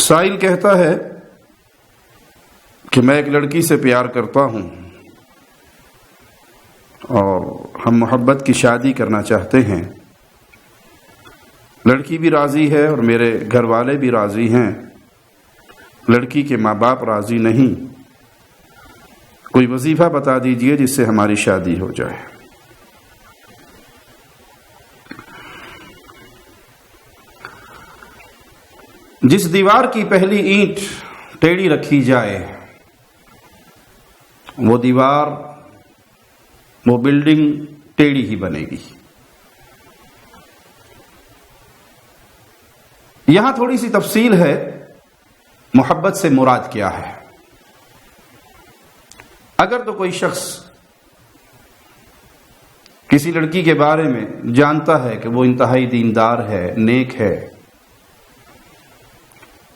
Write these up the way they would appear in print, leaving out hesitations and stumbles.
سائل کہتا ہے کہ میں ایک لڑکی سے پیار کرتا ہوں اور ہم محبت کی شادی کرنا چاہتے ہیں. لڑکی بھی راضی ہے اور میرے گھر والے بھی راضی ہیں. لڑکی کے ماں باپ راضی نہیں. کوئی وظیفہ بتا دیجئے جس سے ہماری شادی ہو جائے. جس دیوار کی پہلی اینٹ ٹیڑھی رکھی جائے وہ دیوار، وہ بلڈنگ ٹیڑھی ہی بنے گی. یہاں تھوڑی سی تفصیل ہے. محبت سے مراد کیا ہے؟ اگر تو کوئی شخص کسی لڑکی کے بارے میں جانتا ہے کہ وہ انتہائی دیندار ہے، نیک ہے،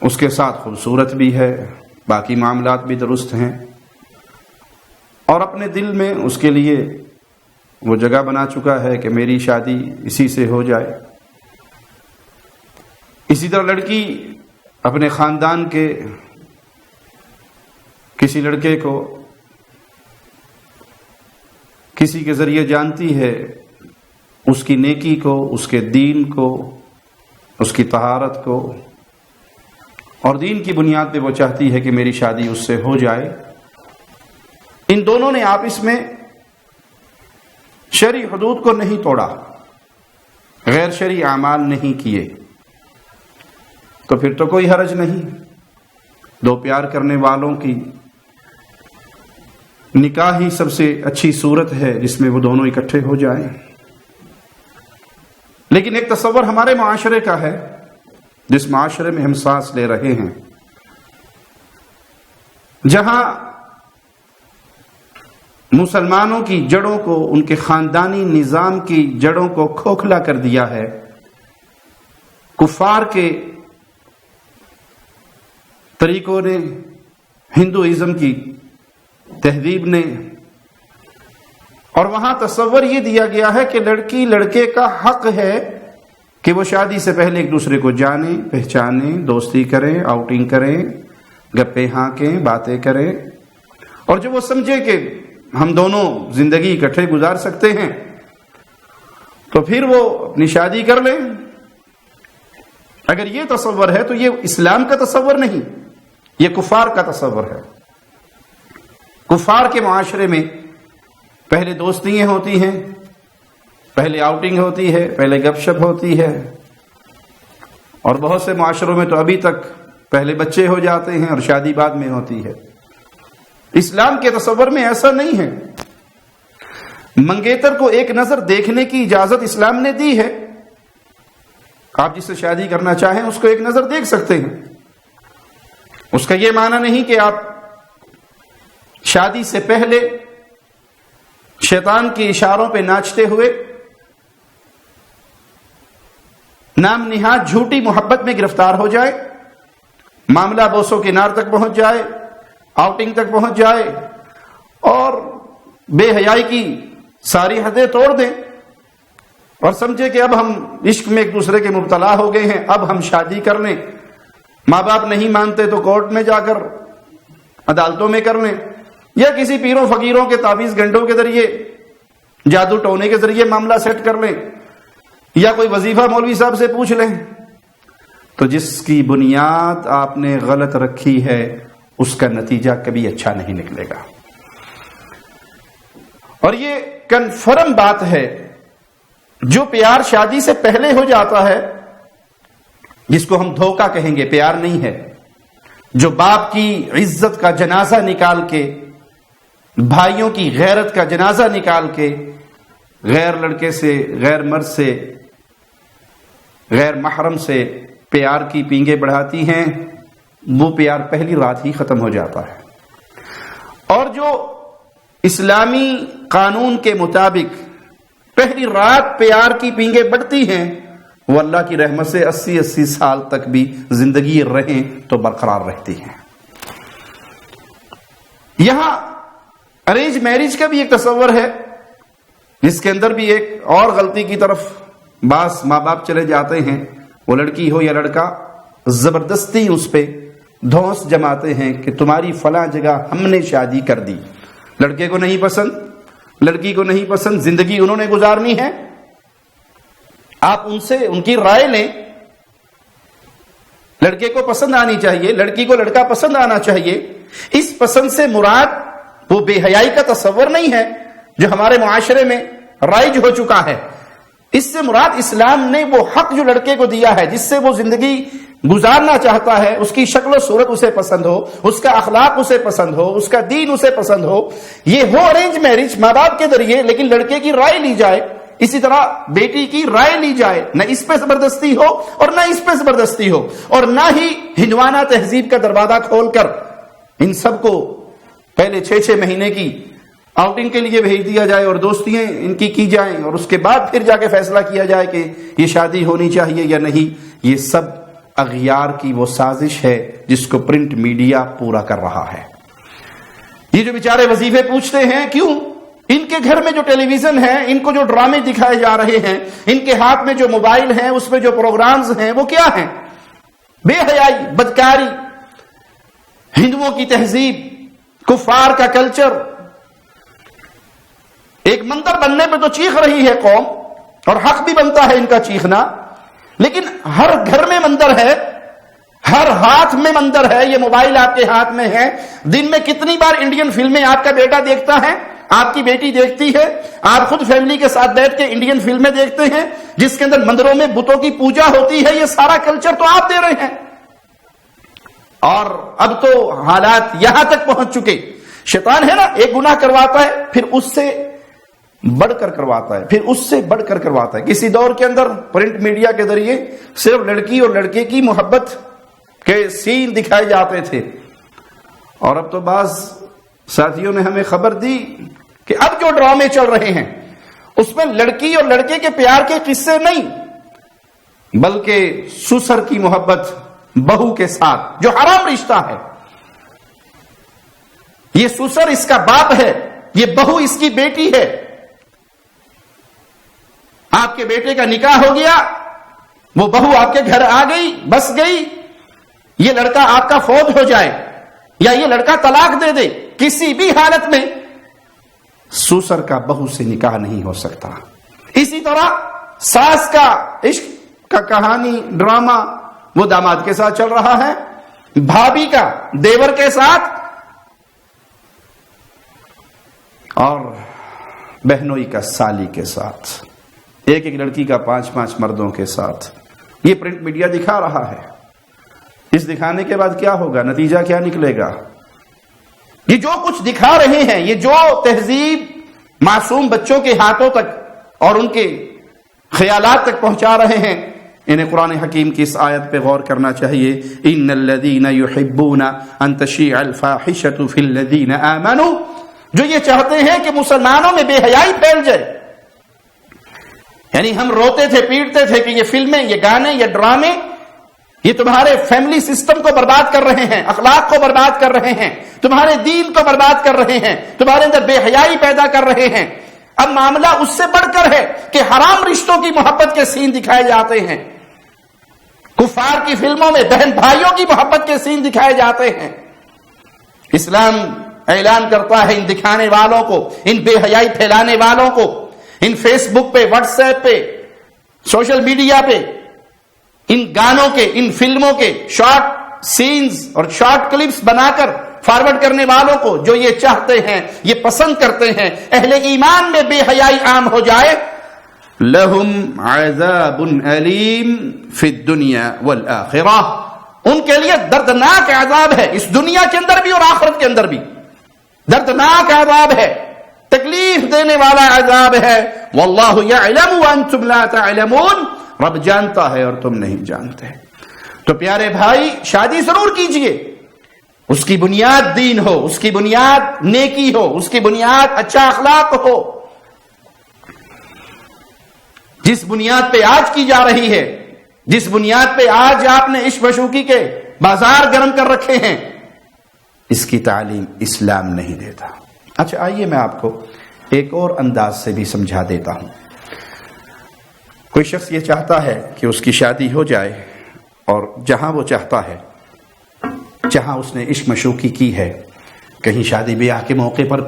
اس کے ساتھ خوبصورت بھی ہے، باقی معاملات بھی درست ہیں، اور اپنے دل میں اس کے لیے وہ جگہ بنا چکا ہے کہ میری شادی اسی سے ہو جائے. اسی طرح لڑکی اپنے خاندان کے کسی لڑکے کو کسی کے ذریعے جانتی ہے، اس کی نیکی کو، اس کے دین کو، اس کی طہارت کو، اور دین کی بنیاد پہ وہ چاہتی ہے کہ میری شادی اس سے ہو جائے. ان دونوں نے آپس میں شرعی حدود کو نہیں توڑا، غیر شرعی اعمال نہیں کیے، تو پھر تو کوئی حرج نہیں. دو پیار کرنے والوں کی نکاح ہی سب سے اچھی صورت ہے جس میں وہ دونوں اکٹھے ہو جائیں. لیکن ایک تصور ہمارے معاشرے کا ہے، جس معاشرے میں ہم سانس لے رہے ہیں، جہاں مسلمانوں کی جڑوں کو، ان کے خاندانی نظام کی جڑوں کو کھوکھلا کر دیا ہے کفار کے طریقوں نے، ہندوازم کی تہذیب نے. اور وہاں تصور یہ دیا گیا ہے کہ لڑکی لڑکے کا حق ہے کہ وہ شادی سے پہلے ایک دوسرے کو جانیں، پہچانیں، دوستی کریں، آؤٹنگ کریں، گپیں ہانکیں، باتیں کریں، اور جب وہ سمجھے کہ ہم دونوں زندگی اکٹھے گزار سکتے ہیں تو پھر وہ اپنی شادی کر لیں. اگر یہ تصور ہے تو یہ اسلام کا تصور نہیں، یہ کفار کا تصور ہے. کفار کے معاشرے میں پہلے دوستیاں ہوتی ہیں، پہلے آؤٹنگ ہوتی ہے، پہلے گپ شپ ہوتی ہے، اور بہت سے معاشروں میں تو ابھی تک پہلے بچے ہو جاتے ہیں اور شادی بعد میں ہوتی ہے. اسلام کے تصور میں ایسا نہیں ہے. منگیتر کو ایک نظر دیکھنے کی اجازت اسلام نے دی ہے. آپ جس سے شادی کرنا چاہیں اس کو ایک نظر دیکھ سکتے ہیں. اس کا یہ معنی نہیں کہ آپ شادی سے پہلے شیطان کے اشاروں پہ ناچتے ہوئے نام نہاد جھوٹی محبت میں گرفتار ہو جائے، معاملہ بوسوں کے نار تک پہنچ جائے، آؤٹنگ تک پہنچ جائے، اور بے حیائی کی ساری حدیں توڑ دیں اور سمجھے کہ اب ہم عشق میں ایک دوسرے کے مبتلا ہو گئے ہیں، اب ہم شادی کر لیں. ماں باپ نہیں مانتے تو کورٹ میں جا کر، عدالتوں میں کر لیں، یا کسی پیروں فقیروں کے تعویذ گنڈوں کے ذریعے، جادو ٹونے کے ذریعے معاملہ سیٹ کر لیں، یا کوئی وظیفہ مولوی صاحب سے پوچھ لیں. تو جس کی بنیاد آپ نے غلط رکھی ہے اس کا نتیجہ کبھی اچھا نہیں نکلے گا. اور یہ کنفرم بات ہے. جو پیار شادی سے پہلے ہو جاتا ہے، جس کو ہم دھوکہ کہیں گے، پیار نہیں ہے. جو باپ کی عزت کا جنازہ نکال کے، بھائیوں کی غیرت کا جنازہ نکال کے، غیر لڑکے سے، غیر مرد سے، غیر محرم سے پیار کی پینگیں بڑھاتی ہیں، وہ پیار پہلی رات ہی ختم ہو جاتا ہے. اور جو اسلامی قانون کے مطابق پہلی رات پیار کی پینگیں بڑھتی ہیں، وہ اللہ کی رحمت سے 80 سال تک بھی زندگی رہیں تو برقرار رہتی ہیں. یہاں ارینج میرج کا بھی ایک تصور ہے، جس کے اندر بھی ایک اور غلطی کی طرف بعض ماں باپ چلے جاتے ہیں. وہ لڑکی ہو یا لڑکا، زبردستی اس پہ دھونس جماتے ہیں کہ تمہاری فلاں جگہ ہم نے شادی کر دی. لڑکے کو نہیں پسند، لڑکی کو نہیں پسند، زندگی انہوں نے گزارنی ہے. آپ ان سے ان کی رائے لیں. لڑکے کو پسند آنی چاہیے، لڑکی کو لڑکا پسند آنا چاہیے. اس پسند سے مراد وہ بے حیائی کا تصور نہیں ہے جو ہمارے معاشرے میں رائج ہو چکا ہے. اس سے مراد اسلام نے وہ حق جو لڑکے کو دیا ہے، جس سے وہ زندگی گزارنا چاہتا ہے، اس کی شکل و صورت اسے پسند ہو، اس کا اخلاق اسے پسند ہو، اس کا دین اسے پسند ہو. یہ ہو ارینج میرج ماں باپ کے ذریعے، لیکن لڑکے کی رائے لی جائے. اسی طرح بیٹی کی رائے لی جائے، نہ اس پہ زبردستی ہو اور نہ اس پہ زبردستی ہو، اور نہ ہی ہندوانہ تہذیب کا دروازہ کھول کر ان سب کو پہلے 6 مہینے کی آؤٹنگ کے لیے بھیج دیا جائے اور دوستیاں ان کی جائیں، اور اس کے بعد پھر جا کے فیصلہ کیا جائے کہ یہ شادی ہونی چاہیے یا نہیں. یہ سب اغیار کی وہ سازش ہے جس کو پرنٹ میڈیا پورا کر رہا ہے. یہ جو بیچارے وظیفے پوچھتے ہیں، کیوں؟ ان کے گھر میں جو ٹیلی ویژن ہے، ان کو جو ڈرامے دکھائے جا رہے ہیں، ان کے ہاتھ میں جو موبائل ہیں، اس میں جو پروگرامز ہیں، وہ کیا ہیں؟ بے حیائی، بدکاری، ہندوؤں کی تہذیب، کفار کا کلچر. ایک مندر بننے پہ تو چیخ رہی ہے قوم، اور حق بھی بنتا ہے ان کا چیخنا، لیکن ہر گھر میں مندر ہے، ہر ہاتھ میں مندر ہے. یہ موبائل آپ کے ہاتھ میں ہے. دن میں کتنی بار انڈین فلمیں آپ کا بیٹا دیکھتا ہے، آپ کی بیٹی دیکھتی ہے، آپ خود فیملی کے ساتھ بیٹھ کے انڈین فلمیں دیکھتے ہیں جس کے اندر مندروں میں بتوں کی پوجا ہوتی ہے. یہ سارا کلچر تو آپ دے رہے ہیں. اور اب تو حالات یہاں تک پہنچ چکے. شیطان ہے نا، ایک گناہ کرواتا ہے، پھر اس سے بڑھ کر کرواتا ہے، پھر اس سے بڑھ کر کرواتا ہے. کسی دور کے اندر پرنٹ میڈیا کے ذریعے صرف لڑکی اور لڑکے کی محبت کے سین دکھائے جاتے تھے، اور اب تو بعض ساتھیوں نے ہمیں خبر دی کہ اب جو ڈرامے چل رہے ہیں اس میں لڑکی اور لڑکے کے پیار کے قصے نہیں، بلکہ سسر کی محبت بہو کے ساتھ، جو حرام رشتہ ہے. یہ سسر اس کا باپ ہے، یہ بہو اس کی بیٹی ہے. آپ کے بیٹے کا نکاح ہو گیا، وہ بہو آپ کے گھر آ گئی، بس گئی. یہ لڑکا آپ کا فوت ہو جائے یا یہ لڑکا طلاق دے دے، کسی بھی حالت میں سسر کا بہو سے نکاح نہیں ہو سکتا. اسی طرح ساس کا عشق کا کہانی ڈرامہ وہ داماد کے ساتھ چل رہا ہے، بھابھی کا دیور کے ساتھ، اور بہنوئی کا سالی کے ساتھ، ایک لڑکی کا 5 مردوں کے ساتھ. یہ پرنٹ میڈیا دکھا رہا ہے. اس دکھانے کے بعد کیا ہوگا؟ نتیجہ کیا نکلے گا؟ یہ جو کچھ دکھا رہے ہیں، یہ جو تہذیب معصوم بچوں کے ہاتھوں تک اور ان کے خیالات تک پہنچا رہے ہیں، انہیں قرآن حکیم کی اس آیت پہ غور کرنا چاہیے. ان الذین یحبون ان تشیع الفاحشۃ فی الذین آمنوا، جو یہ چاہتے ہیں کہ مسلمانوں میں بے حیائی پھیل جائے. یعنی ہم روتے تھے، پیٹتے تھے کہ یہ فلمیں، یہ گانے، یہ ڈرامے، یہ تمہارے فیملی سسٹم کو برباد کر رہے ہیں، اخلاق کو برباد کر رہے ہیں، تمہارے دین کو برباد کر رہے ہیں، تمہارے اندر بے حیائی پیدا کر رہے ہیں. اب معاملہ اس سے بڑھ کر ہے کہ حرام رشتوں کی محبت کے سین دکھائے جاتے ہیں. کفار کی فلموں میں بہن بھائیوں کی محبت کے سین دکھائے جاتے ہیں. اسلام اعلان کرتا ہے ان دکھانے والوں کو، ان بے حیائی پھیلانے والوں کو، ان فیس بک پہ، واٹس ایپ پہ، سوشل میڈیا پہ، ان گانوں کے، ان فلموں کے شارٹ سینز اور شارٹ کلپس بنا کر فارورڈ کرنے والوں کو، جو یہ چاہتے ہیں، یہ پسند کرتے ہیں اہل ایمان میں بے حیائی عام ہو جائے. لہم عذاب علیم فی الدنیا والآخرہ، ان کے لیے دردناک عذاب ہے، اس دنیا کے اندر بھی اور آخرت کے اندر بھی دردناک عذاب ہے، تکلیف دینے والا عذاب ہے. واللہ یعلم وانتم لا تعلمون، رب جانتا ہے اور تم نہیں جانتے. تو پیارے بھائی، شادی ضرور کیجئے، اس کی بنیاد دین ہو، اس کی بنیاد نیکی ہو، اس کی بنیاد اچھا اخلاق ہو. جس بنیاد پہ آج کی جا رہی ہے، جس بنیاد پہ آج آپ نے عشق وشوقی کے بازار گرم کر رکھے ہیں، اس کی تعلیم اسلام نہیں دیتا. اچھا آئیے میں آپ کو ایک اور انداز سے بھی سمجھا دیتا ہوں. کوئی شخص یہ چاہتا ہے کہ اس کی شادی ہو جائے اور جہاں وہ چاہتا ہے، جہاں اس نے عشق مشوقی کی ہے، کہیں شادی بیاہ کے موقع پر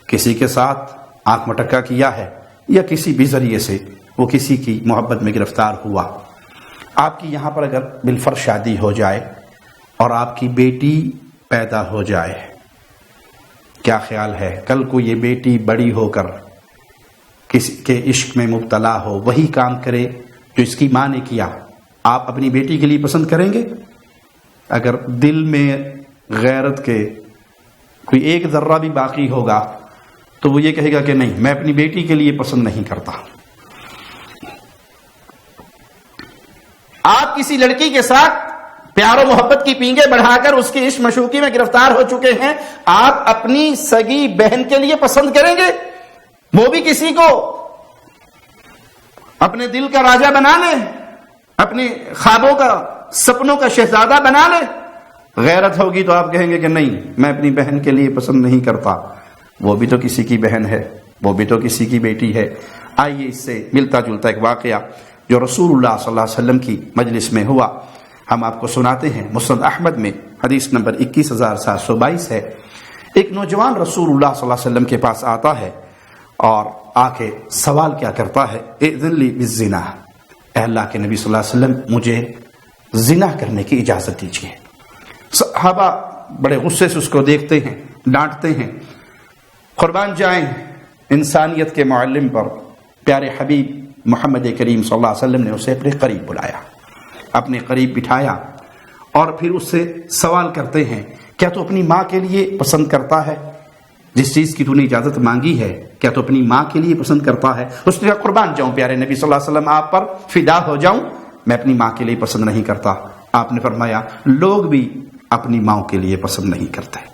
کسی کے ساتھ آنکھ مٹکا کیا ہے یا کسی بھی ذریعے سے وہ کسی کی محبت میں گرفتار ہوا، آپ کی یہاں پر اگر بالفرض شادی ہو جائے اور آپ کی بیٹی پیدا ہو جائے، کیا خیال ہے کل کو یہ بیٹی بڑی ہو کر کسی کے عشق میں مبتلا ہو، وہی کام کرے جو اس کی ماں نے کیا، آپ اپنی بیٹی کے لیے پسند کریں گے؟ اگر دل میں غیرت کے کوئی ایک ذرہ بھی باقی ہوگا تو وہ یہ کہے گا کہ نہیں، میں اپنی بیٹی کے لیے پسند نہیں کرتا۔ آپ کسی لڑکی کے ساتھ پیار و محبت کی پینگیں بڑھا کر اس کی عشق مشوقی میں گرفتار ہو چکے ہیں، آپ اپنی سگی بہن کے لیے پسند کریں گے؟ وہ بھی کسی کو اپنے دل کا راجہ بنا لے، اپنے خوابوں کا، سپنوں کا شہزادہ بنا لے؟ غیرت ہوگی تو آپ کہیں گے کہ نہیں، میں اپنی بہن کے لیے پسند نہیں کرتا، وہ بھی تو کسی کی بہن ہے، وہ بھی تو کسی کی بیٹی ہے۔ آئیے اس سے ملتا جلتا ایک واقعہ جو رسول اللہ صلی اللہ علیہ وسلم کی مجلس میں ہوا ہم آپ کو سناتے ہیں۔ مسند احمد میں حدیث نمبر 21722 ہے۔ ایک نوجوان رسول اللہ صلی اللہ علیہ وسلم کے پاس آتا ہے اور آ کے سوال کیا کرتا ہے، اذن لی بالزنا، اے اللہ کے نبی صلی اللہ علیہ وسلم مجھے زنا کرنے کی اجازت دیجیے۔ صحابہ بڑے غصے سے اس کو دیکھتے ہیں، ڈانٹتے ہیں۔ قربان جائیں انسانیت کے معلم پر، پیارے حبیب محمد کریم صلی اللہ علیہ وسلم نے اسے اپنے قریب بلایا، اپنے قریب بٹھایا اور پھر اس سے سوال کرتے ہیں، کیا تو اپنی ماں کے لیے پسند کرتا ہے؟ جس چیز کی تو نے اجازت مانگی ہے کیا تو اپنی ماں کے لیے پسند کرتا ہے؟ اس نے کہا قربان جاؤں پیارے نبی صلی اللہ علیہ وسلم، آپ پر فدا ہو جاؤں، میں اپنی ماں کے لیے پسند نہیں کرتا۔ آپ نے فرمایا لوگ بھی اپنی ماں کے لیے پسند نہیں کرتے۔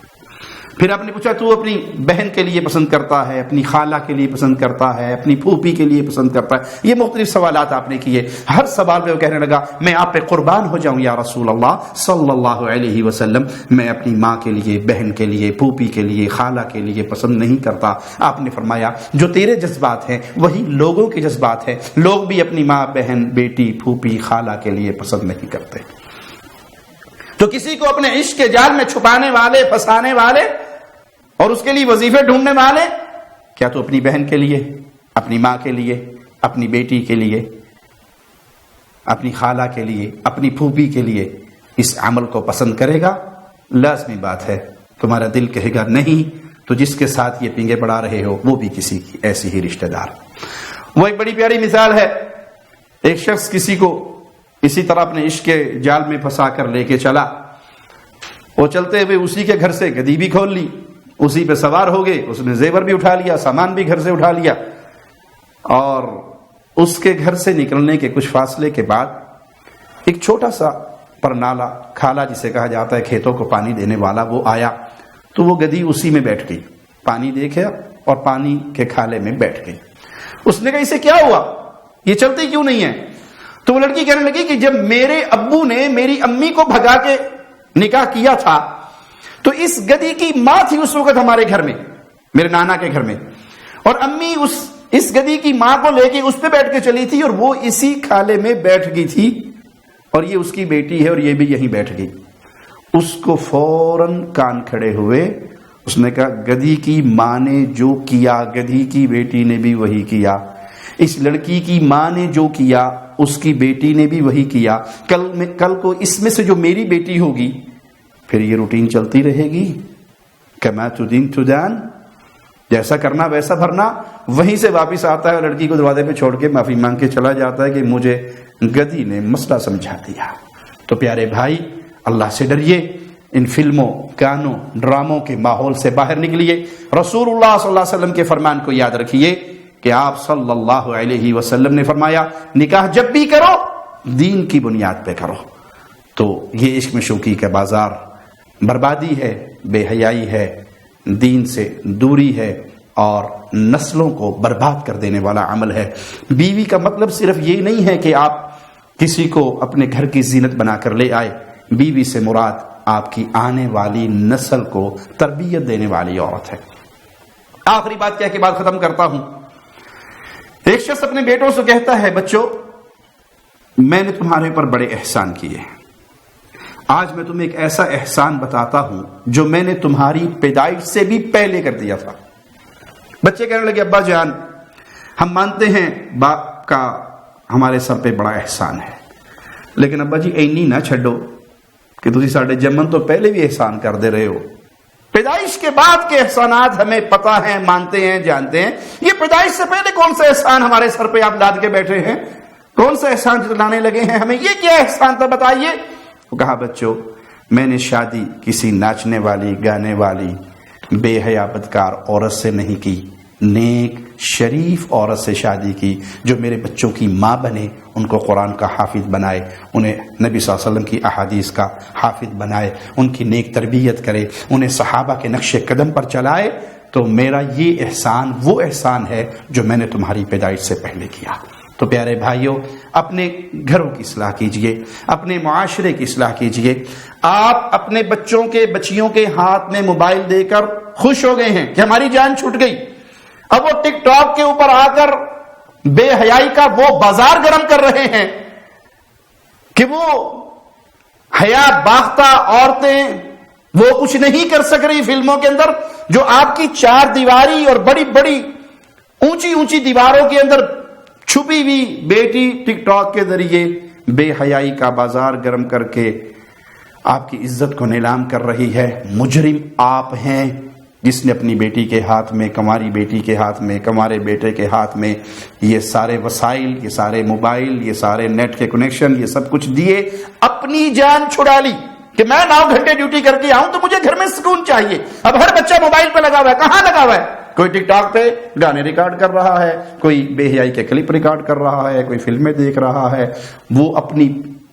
پھر آپ نے پوچھا تو اپنی بہن کے لیے پسند کرتا ہے، اپنی خالہ کے لیے پسند کرتا ہے، اپنی پھوپھی کے لیے پسند کرتا ہے؟ یہ مختلف سوالات آپ نے کیے۔ ہر سوال پہ وہ کہنے لگا میں آپ پہ قربان ہو جاؤں یا رسول اللہ صلی اللہ علیہ وسلم، میں اپنی ماں کے لیے، بہن کے لیے، پھوپھی کے لیے، خالہ کے لیے پسند نہیں کرتا۔ آپ نے فرمایا جو تیرے جذبات ہیں وہی لوگوں کے جذبات ہیں، لوگ بھی اپنی ماں، بہن، بیٹی، پھوپھی، خالہ کے لیے پسند نہیں کرتے۔ تو کسی کو اپنے عشق کے جال میں چھپانے والے، پھنسانے والے اور اس کے لیے وظیفے ڈھونڈنے والے، کیا تو اپنی بہن کے لیے، اپنی ماں کے لیے، اپنی بیٹی کے لیے، اپنی خالہ کے لیے، اپنی پھوپھی کے لیے اس عمل کو پسند کرے گا؟ لازمی بات ہے تمہارا دل کہے گا نہیں، تو جس کے ساتھ یہ پنگے پڑا رہے ہو وہ بھی کسی کی ایسی ہی رشتہ دار۔ وہ ایک بڑی پیاری مثال ہے، ایک شخص کسی کو اسی طرح اپنے عشق کے جال میں پھنسا کر لے کے چلا، وہ چلتے ہوئے اسی کے گھر سے گدی بھی کھول لی، اسی پہ سوار ہو گئے، اس نے زیور بھی اٹھا لیا، سامان بھی گھر سے اٹھا لیا، اور اس کے گھر سے نکلنے کے کچھ فاصلے کے بعد ایک چھوٹا سا پرنالا، کھالا جسے کہا جاتا ہے، کھیتوں کو پانی دینے والا، وہ آیا تو وہ گدی اسی میں بیٹھ گئی، پانی دیکھا اور پانی کے کھالے میں بیٹھ گئی۔ اس نے کہا اسے کیا ہوا، یہ چلتی کیوں نہیں ہے؟ تو وہ لڑکی کہنے لگی کہ جب میرے ابو نے میری امی کو بھگا کے نکاح کیا تھا تو اس گدی کی ماں تھی اس وقت ہمارے گھر میں، میرے نانا کے گھر میں، اور امی اس گدی کی ماں کو لے کے اس پہ بیٹھ کے چلی تھی اور وہ اسی کھالے میں بیٹھ گئی تھی، اور یہ اس کی بیٹی ہے اور یہ بھی یہیں بیٹھ گئی۔ اس کو فوراً کان کھڑے ہوئے، اس نے کہا گدی کی ماں نے جو کیا گدھی کی بیٹی نے بھی وہی کیا، اس لڑکی کی ماں نے جو کیا اس کی بیٹی نے بھی وہی کیا، کل کو اس میں سے جو میری بیٹی ہوگی پھر یہ روٹین چلتی رہے گی، کما تدین تدان، جیسا کرنا ویسا بھرنا۔ وہیں سے واپس آتا ہے اور لڑکی کو دروازے پہ چھوڑ کے معافی مانگ کے چلا جاتا ہے کہ مجھے گدی نے مسئلہ سمجھا دیا۔ تو پیارے بھائی اللہ سے ڈریے، ان فلموں، گانوں، ڈراموں کے ماحول سے باہر نکلیے، رسول اللہ صلی اللہ علیہ وسلم کے فرمان کو یاد رکھیے کہ آپ صلی اللہ علیہ وسلم نے فرمایا نکاح جب بھی کرو دین کی بنیاد پہ کرو۔ تو یہ عشق مشوقی کا بازار بربادی ہے، بے حیائی ہے، دین سے دوری ہے اور نسلوں کو برباد کر دینے والا عمل ہے۔ بیوی کا مطلب صرف یہ نہیں ہے کہ آپ کسی کو اپنے گھر کی زینت بنا کر لے آئے، بیوی سے مراد آپ کی آنے والی نسل کو تربیت دینے والی عورت ہے۔ آخری بات کہہ کے بات ختم کرتا ہوں۔ ایک شخص اپنے بیٹوں سے کہتا ہے بچوں میں نے تمہارے اوپر بڑے احسان کیے ہیں، آج میں تمہیں ایک ایسا احسان بتاتا ہوں جو میں نے تمہاری پیدائش سے بھی پہلے کر دیا تھا. بچے کہنے لگے ابا جان ہم مانتے ہیں باپ کا ہمارے سر پہ بڑا احسان ہے, لیکن ابا جی اینی نہ چھڈو کہ تسی ساڈے جمن تو پہلے بھی احسان کر دے رہے ہو. پیدائش کے بعد کے احسانات ہمیں پتہ ہیں, مانتے ہیں, جانتے ہیں. یہ پیدائش سے پہلے کون سے احسان ہمارے سر پہ آپ لاد کے بیٹھے ہیں, کون سے احسان جتلانے لگے ہیں ہمیں, یہ کیا احسان تھا بتائیے. کہا بچوں میں نے شادی کسی ناچنے والی, گانے والی, بے حیا بدکار عورت سے نہیں کی, نیک شریف عورت سے شادی کی جو میرے بچوں کی ماں بنے, ان کو قرآن کا حافظ بنائے, انہیں نبی صلی اللہ علیہ وسلم کی احادیث کا حافظ بنائے, ان کی نیک تربیت کرے, انہیں صحابہ کے نقش قدم پر چلائے. تو میرا یہ احسان وہ احسان ہے جو میں نے تمہاری پیدائش سے پہلے کیا. تو پیارے بھائیوں, اپنے گھروں کی اصلاح کیجئے, اپنے معاشرے کی اصلاح کیجئے. آپ اپنے بچوں کے بچیوں کے ہاتھ میں موبائل دے کر خوش ہو گئے ہیں کہ ہماری جان چھوٹ گئی. اب وہ ٹک ٹاک کے اوپر آ کر بے حیائی کا وہ بازار گرم کر رہے ہیں کہ وہ حیا باختہ عورتیں وہ کچھ نہیں کر سک رہی فلموں کے اندر, جو آپ کی چار دیواری اور بڑی بڑی اونچی اونچی دیواروں کے اندر چھپی ہوئی بیٹی ٹک ٹاک کے ذریعے بے حیائی کا بازار گرم کر کے آپ کی عزت کو نیلام کر رہی ہے. مجرم آپ ہیں جس نے اپنی بیٹی کے ہاتھ میں, کماری بیٹی کے ہاتھ میں, کمارے بیٹے کے ہاتھ میں یہ سارے وسائل, یہ سارے موبائل, یہ سارے نیٹ کے کنیکشن, یہ سب کچھ دیے, اپنی جان چھڑا لی کہ میں 9 گھنٹے ڈیوٹی کر کے آؤں تو مجھے گھر میں سکون چاہیے. اب ہر بچہ موبائل پہ لگا ہوا ہے. کہاں لگا ہوا ہے؟ کوئی ٹک ٹاک پہ گانے ریکارڈ کر رہا ہے, کوئی بے حیائی کے کلپ ریکارڈ کر رہا ہے, کوئی فلمیں دیکھ رہا ہے. وہ اپنی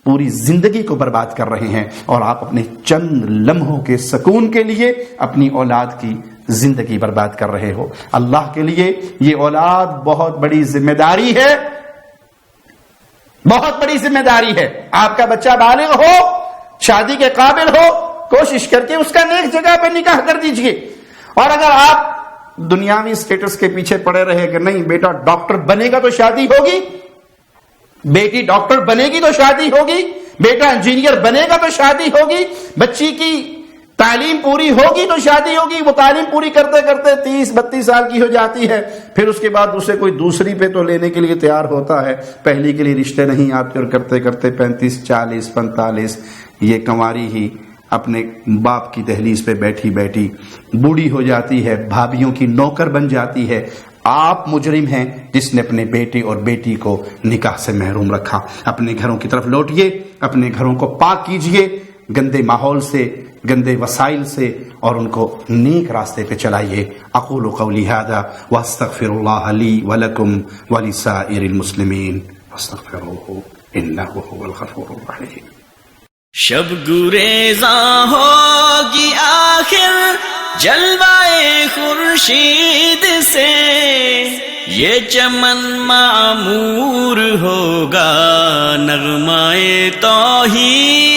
پوری زندگی کو برباد کر رہے ہیں, اور آپ اپنے چند لمحوں کے سکون کے لیے اپنی اولاد کی زندگی برباد کر رہے ہو. اللہ کے لیے یہ اولاد بہت بڑی ذمہ داری ہے, بہت بڑی ذمہ داری ہے. آپ کا بچہ بالغ ہو, شادی کے قابل ہو, کوشش کر کے اس کا نیک جگہ پہ نکاح کر دیجئے. اور اگر آپ دنیاوی اسٹیٹس کے پیچھے پڑے رہے کہ نہیں بیٹا ڈاکٹر بنے گا تو شادی ہوگی, بیٹی ڈاکٹر بنے گی تو شادی ہوگی, بیٹا انجینئر بنے گا تو شادی ہوگی, بچی کی تعلیم پوری ہوگی تو شادی ہوگی. وہ تعلیم پوری کرتے کرتے 30-32 سال کی ہو جاتی ہے, پھر اس کے بعد اسے کوئی دوسری پہ تو لینے کے لیے تیار ہوتا ہے, پہلی کے لیے رشتے نہیں آتے, اور کرتے کرتے 35, 40, 45 یہ کنواری ہی اپنے باپ کی دہلیز پہ بیٹھی بیٹھی بوڑھی ہو جاتی ہے, بھابھیوں کی نوکر بن جاتی ہے. آپ مجرم ہیں جس نے اپنے بیٹے اور بیٹی کو نکاح سے محروم رکھا. اپنے گھروں کی طرف لوٹئے, اپنے گھروں کو پاک کیجئے گندے ماحول سے, گندے وسائل سے, اور ان کو نیک راستے پہ چلائیے. اقول قولی ھذا واستغفر اللہ لی ولکم ولسائر المسلمین فاستغفروہ انہ ھو الغفور الرحیم. شب گریزاں ہوگی آخر جلوائے خورشید سے, یہ چمن معمور ہوگا نغمائے توحید